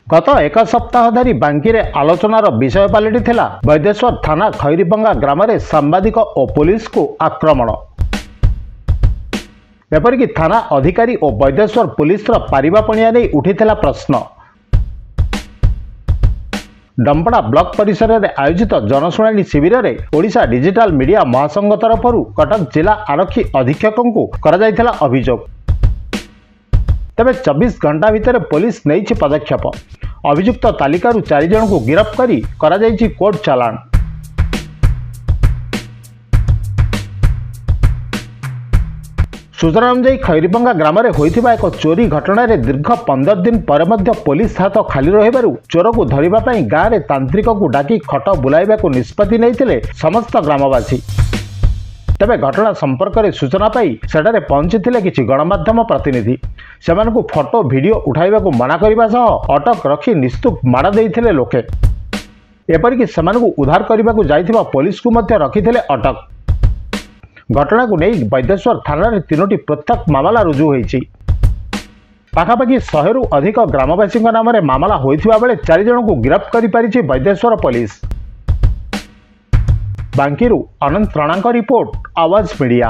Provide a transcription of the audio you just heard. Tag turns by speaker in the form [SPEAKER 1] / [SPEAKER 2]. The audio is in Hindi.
[SPEAKER 1] गत एक सप्ताह धरी बांकी रे आलोचनार विषय पलटिथिला वैदेश्वर थाना खैरीपंगा ग्राम रे सांबादिक और पुलिस को आक्रमण। एपरिक थाना अधिकारी और वैदेश्वर पुलिस पारिबापणिया नहीं उठिथिला प्रश्न। डंपड़ा ब्लॉक परिसर में आयोजित जनशुणाणी शिविर में ओडिशा डिजिटल मीडिया महासंघ तरफ कटक जिला आरक्षी अधीक्षक को करा अभियोग। तेज 24 घंटा भितर पुलिस नहीं पदक्षेप। अभियुक्त तालिकारु 4 जन को गिरफ्त करा कोर्ट चालाण। सूचना अनुसार खैरीपंगा ग्राम में होइथिबा एक चोरी घटना रे दीर्घ 15 दिन पर मध्य पुलिस हाथ खाली रहिबारु चोर को धरिबा पई गाँव में तांत्रिक को डाकी खट बुलाइबा को निष्पत्ति नैथिले समस्त ग्रामवासी। तेबे घटना संपर्क में सूचना पाई सेठारे पहुंचीथिले किछि गणमाध्यम प्रतिनिधि। सेमानकु फोटो वीडियो उठाइबा को मना करिबा सह अटक रखी निस्तुक माड़ देइथिले लोके। एपरिक सेमानकु उद्धार करने को जाइथिबा पुलिस को मध्य रखिथिले अटक। घटना को नहीं वैदेश्वर थाना रे 3टी पृथक मामला रुजु होईछि। पाखापाखि 100 रु अधिक ग्रामवासी नाम रे मामला होइथिबा बेले 4 जन को गिरफ्त करि पारिछि वैदेश्वर पुलिस। बांकीरू अनंत राणांक रिपोर्ट, आवाज मीडिया।